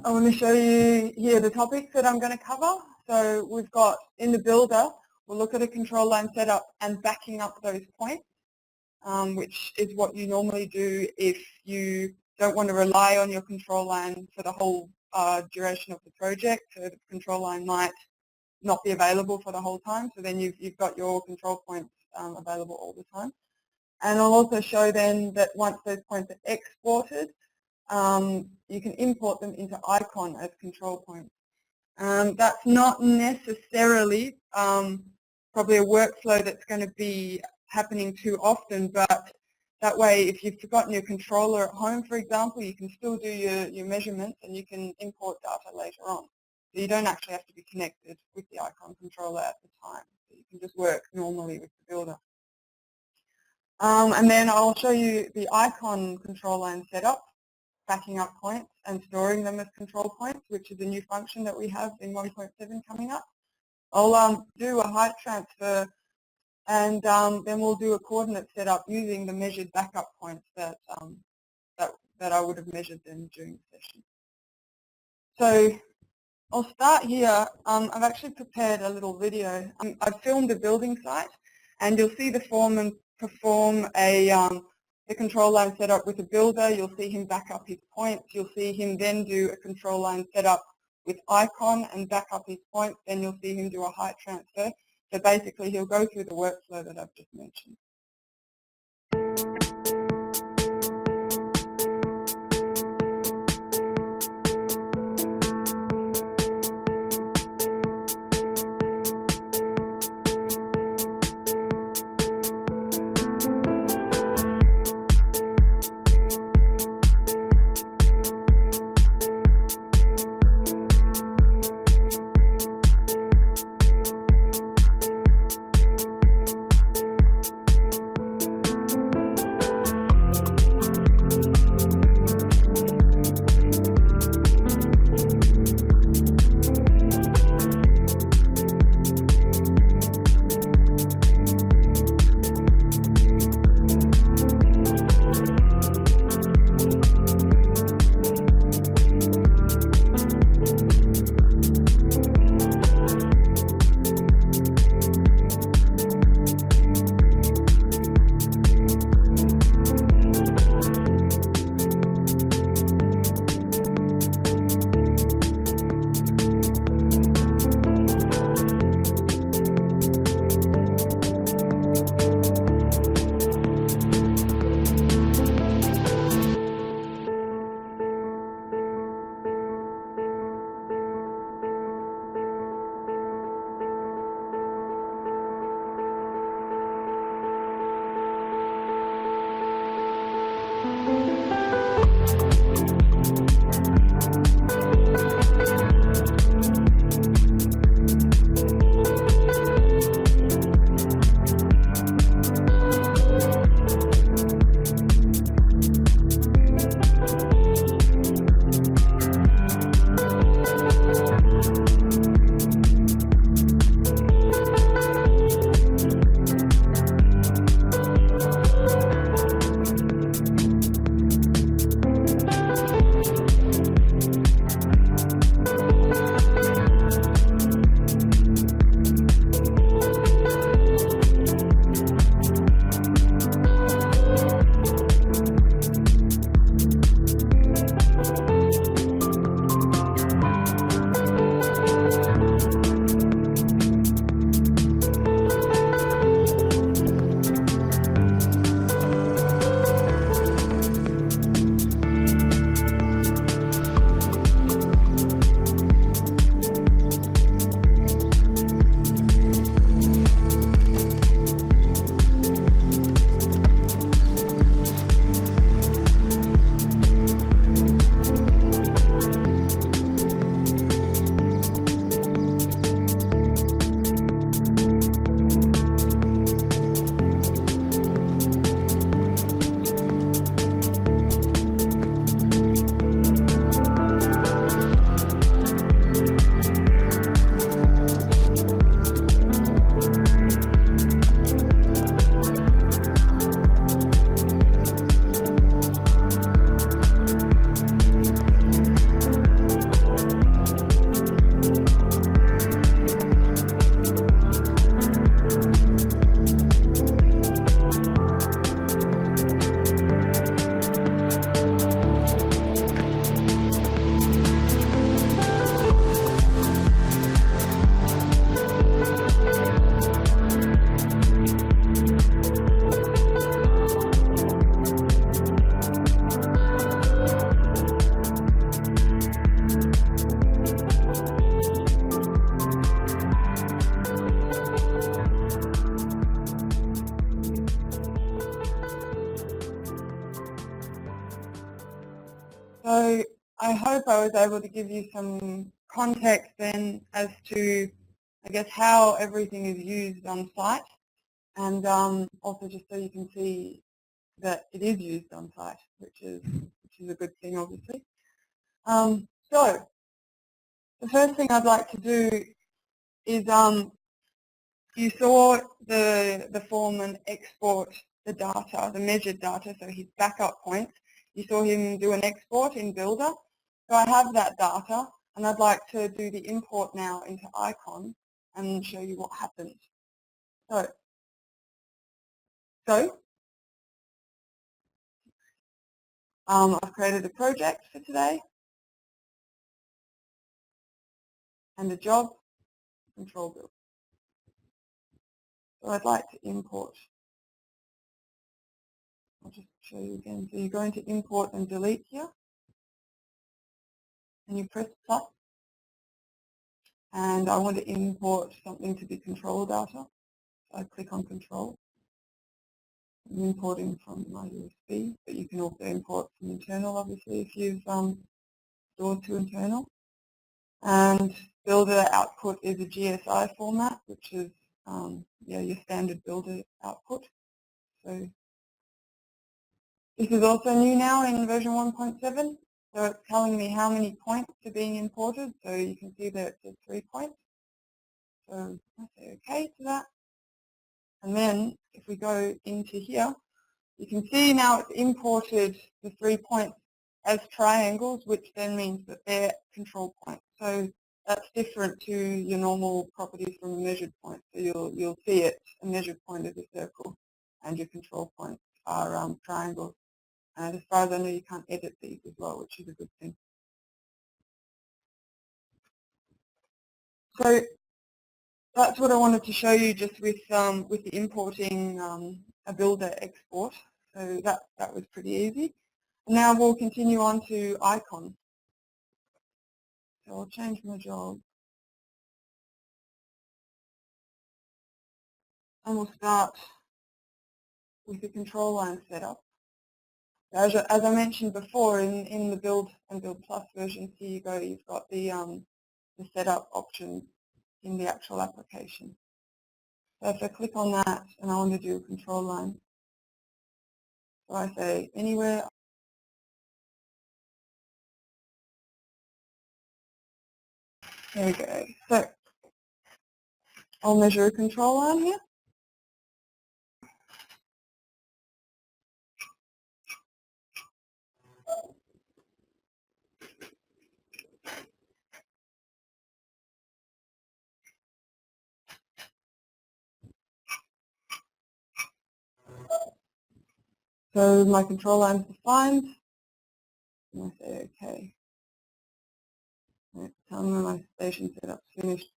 I want to show you here the topics that I'm going to cover. So we've got in the builder, we'll look at a control line setup and backing up those points, which is what you normally do if you don't want to rely on your control line for the whole duration of the project. So the control line might not be available for the whole time, so then you've got your control points available all the time. And I'll also show then that once those points are exported, you can import them into icon as control points. That's not necessarily probably a workflow that's going to be happening too often, but that way if you've forgotten your controller at home, for example, you can still do your measurements and you can import data later on. So you don't actually have to be connected with the icon controller at the time. So you can just work normally with the builder. And then I'll show you the icon control line setup, backing up points and storing them as control points, which is a new function that we have in 1.7 coming up. I'll do a height transfer and then we'll do a coordinate setup using the measured backup points that I would have measured them during the session. So I'll start here. I've actually prepared a little video. I've filmed a building site and you'll see the foreman perform the control line setup with a builder. You'll see him back up his points. You'll see him then do a control line setup with icon and back up his points. Then you'll see him do a height transfer. So basically he'll go through the workflow that I've just mentioned. So I hope I was able to give you some context then as to, I guess, how everything is used on site, and also just so you can see that it is used on site, which is a good thing, obviously. So the first thing I'd like to do is you saw the foreman export the data, the measured data, so his backup points. You saw him do an export in Builder. So I have that data, and I'd like to do the import now into icon and show you what happens. So I've created a project for today and a job, control build. So I'd like to import. I'll just show you again. So you go into import and delete here, and you press plus, and I want to import something to be control data. So I click on control. I'm importing from my USB, but you can also import from internal, obviously, if you've stored to internal. And Builder output is a GSI format, which is your standard Builder output. So this is also new now in version 1.7. So it's telling me how many points are being imported. So you can see that it says 3 points. So I say OK to that. And then if we go into here, you can see now it's imported the 3 points as triangles, which then means that they're control points. So that's different to your normal properties from a measured point. So you'll see it, a measured point is a circle, and your control points are triangles. And as far as I know, you can't edit these as well, which is a good thing. So that's what I wanted to show you just with the importing a Builder export. So that was pretty easy. Now we'll continue on to icon. So I'll change my job. And we'll start with the control line setup. As I mentioned before, in the Build and Build Plus versions, here you go, you've got the setup options in the actual application. So if I click on that and I want to do a control line, so I say anywhere. There we go. So I'll measure a control line here. So my control line is defined, and I say OK. Tell me my station setup's finished.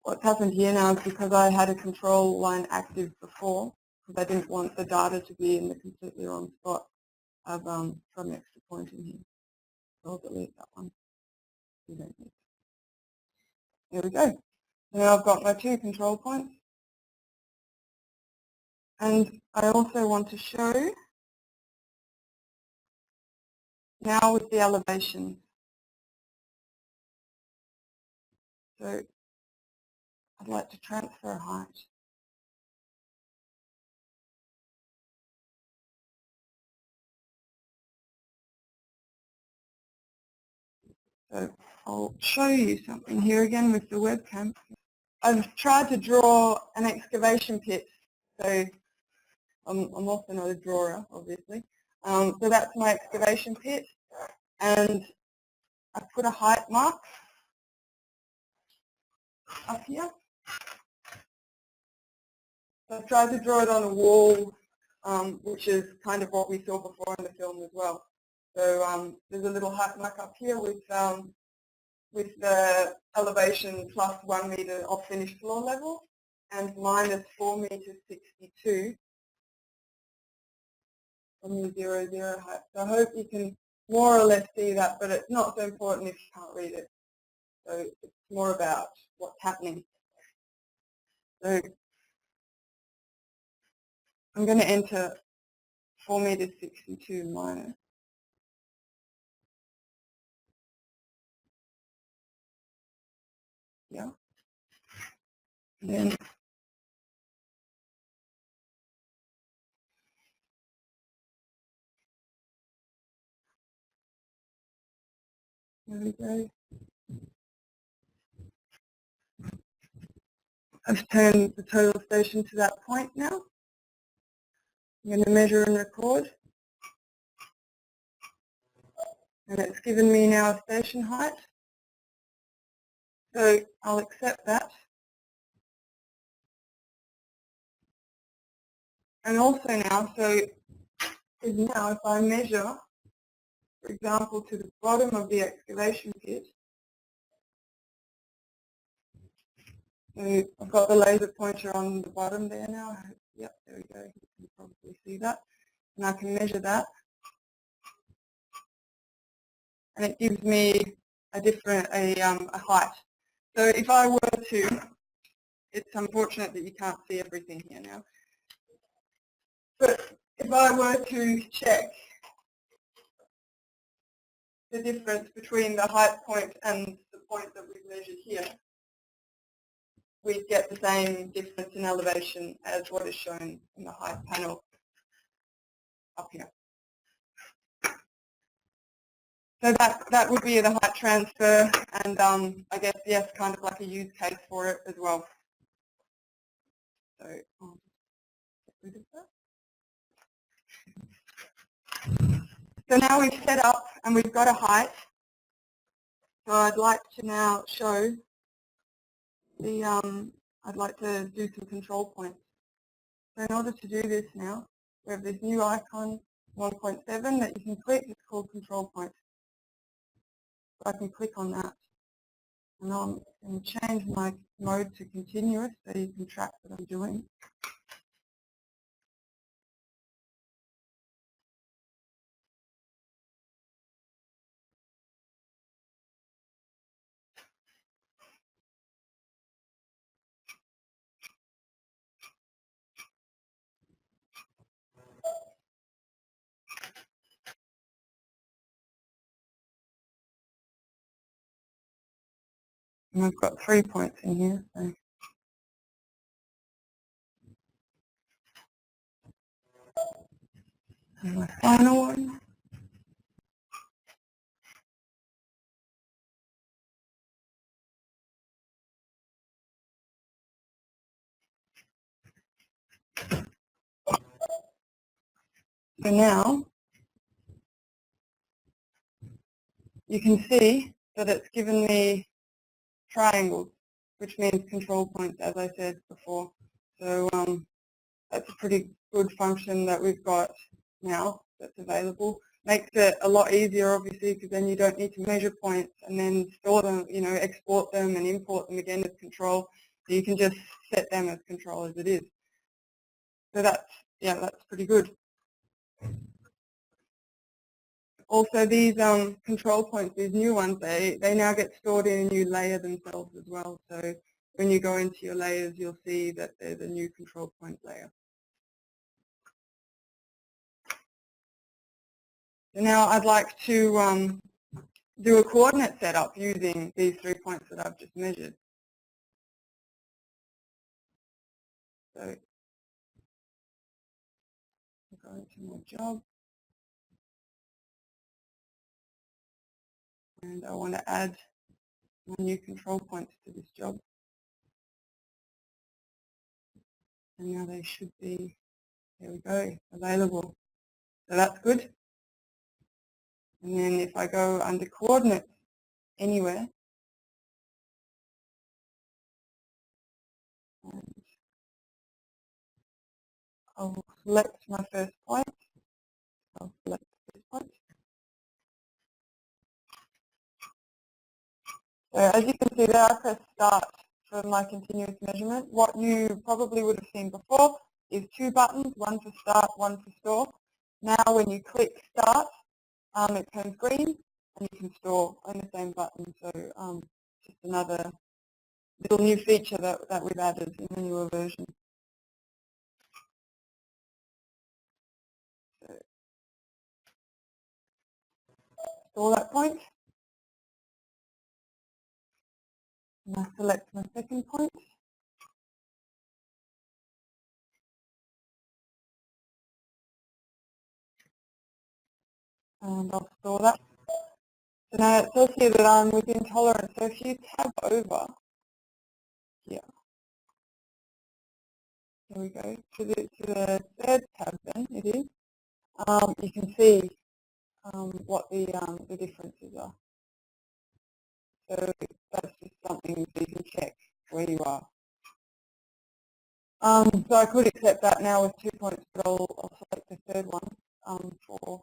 What's happened here now is because I had a control line active before, because I didn't want the data to be in the completely wrong spot, I've got an extra point in here. So I'll delete that one. We don't need it. There we go. Now I've got my 2 control points. And I also want to show now with the elevation. So I'd like to transfer height. So I'll show you something here again with the webcam. I've tried to draw an excavation pit. So I'm also not a drawer, obviously. So that's my excavation pit. And I put a height mark up here. So I've tried to draw it on a wall, which is kind of what we saw before in the film as well. So there's a little height mark up here with the elevation plus 1 meter of finished floor level and minus 4 meters 62 from the 0, height. So I hope you can more or less see that, but it's not so important if you can't read it. So it's more about what's happening. So I'm going to enter 4 meters 62 minus here. And then there we go. I've turned the total station to that point now. I'm going to measure and record. And it's given me now a station height. So I'll accept that. And also now, now if I measure, for example, to the bottom of the excavation pit, so I've got the laser pointer on the bottom there now. Yep, there we go. You can probably see that. And I can measure that. And it gives me a height. So if I were to, it's unfortunate that you can't see everything here now. But if I were to check the difference between the height point and the point that we've measured here, we get the same difference in elevation as what is shown in the height panel up here. So that would be the height transfer, and I guess, yes, kind of like a use case for it as well. So I'll get rid of that. So now we've set up and we've got a height. So I'd like to now show I'd like to do some control points. So in order to do this now, we have this new icon 1.7 that you can click. It's called control points. So I can click on that. And I'm going to change my mode to continuous so you can track what I'm doing. And I've got 3 points in here. So. And my final one. So now you can see that it's given me triangles, which means control points, as I said before. So that's a pretty good function that we've got now that's available. Makes it a lot easier, obviously, because then you don't need to measure points and then store them, export them and import them again as control. So you can just set them as control as it is. So that's pretty good. Also, these control points, these new ones, they now get stored in a new layer themselves as well. So when you go into your layers, you'll see that there's a new control point layer. So now I'd like to do a coordinate setup using these 3 points that I've just measured. So I'll go into my job. And I want to add my new control points to this job. And now they should be, there we go, available. So that's good. And then if I go under coordinates anywhere, and I'll select my first point. I'll select this point. So as you can see there, I press start for my continuous measurement. What you probably would have seen before is 2 buttons, one for start, one for store. Now when you click start, it turns green and you can store on the same button. So just another little new feature that we've added in the newer version. So store that point. And I select my second point. And I'll store that. So now it says here that I'm within tolerance. So if you tab over here, here we go, to the third tab then, it is, you can see what the differences are. So that's just something so you can check where you are. So I could accept that now with 2 points, but I'll select the third one for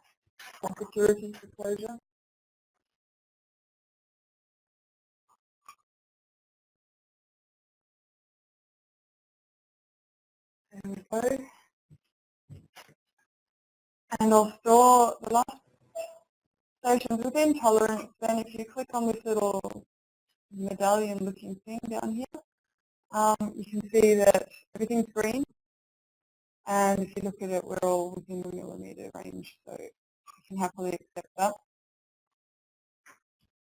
security disclosure. There we go. And I'll store the last stations within tolerance. Then if you click on this little medallion looking thing down here, you can see that everything's green. And if you look at it, we're all within the millimetre range. So you can happily accept that.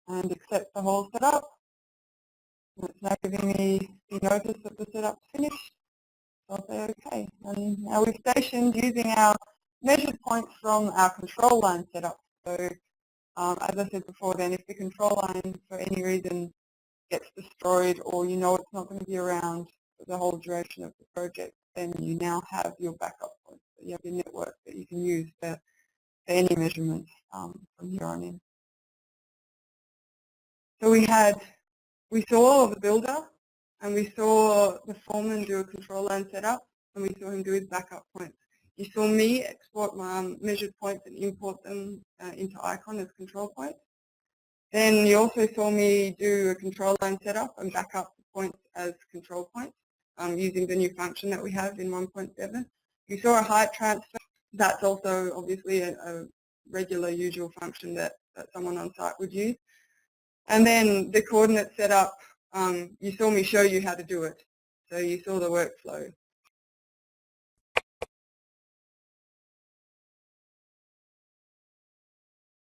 And accept the whole setup. And it's now giving me the notice that the setup's finished. So I'll say OK. And now we've stationed using our measured points from our control line setup. So as I said before then, if the control line for any reason gets destroyed or you know it's not going to be around for the whole duration of the project, then you now have your backup points. So you have your network that you can use for any measurements from here on in. So we saw the builder and we saw the foreman do a control line setup and we saw him do his backup points. You saw me export my measured points and import them into icon as control points. Then you also saw me do a control line setup and back up the points as control points using the new function that we have in 1.7. You saw a height transfer. That's also obviously a regular usual function that someone on site would use. And then the coordinate setup, you saw me show you how to do it. So you saw the workflow.